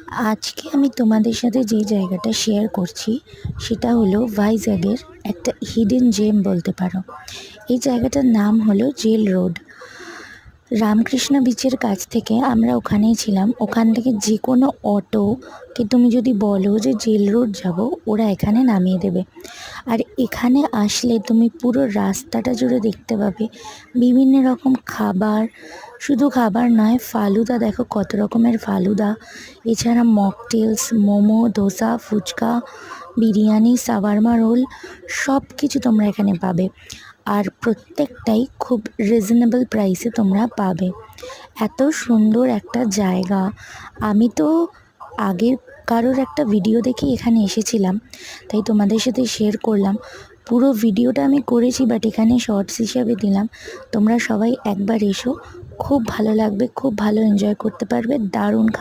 আজকে আমি তোমাদের সাথে যে জায়গাটা শেয়ার করছি সেটা হলো ভাইজ্যাগের একটা হিডেন জেম বলতে পারো। এই জায়গাটার নাম হলো জেল রোড। রামকৃষ্ণ বিচের কাছ থেকে আমরা ওখানেই ছিলাম। ওখান থেকে যে কোনো অটোকে তুমি যদি বলো যে জেল রোড যাব, ওরা এখানে নামিয়ে দেবে। আর এখানে আসলে তুমি পুরো রাস্তাটা জুড়ে দেখতে পাবে বিভিন্ন রকম খাবার। শুধু খাবার নয়, ফালুদা দেখো কত রকমের ফালুদা, এছাড়া মকটেলস, মোমো, ধোসা, ফুচকা, বিরিয়ানি, সাওয়ারমা রোল, সব কিছু তোমরা এখানে পাবে। আর প্রত্যেকটাই খুব রিজনেবল প্রাইসে তোমরা পাবে। এত সুন্দর একটা জায়গা। আমি তো আগের কারোর একটা ভিডিও দেখে এখানে এসেছিলাম, তাই তোমাদের সাথে শেয়ার করলাম। পুরো ভিডিওটা আমি করেছি, বাট এখানে শর্টস হিসাবে দিলাম। তোমরা সবাই একবার এসো, খুব ভালো লাগবে, খুব ভালো এনজয় করতে পারবে, দারুণ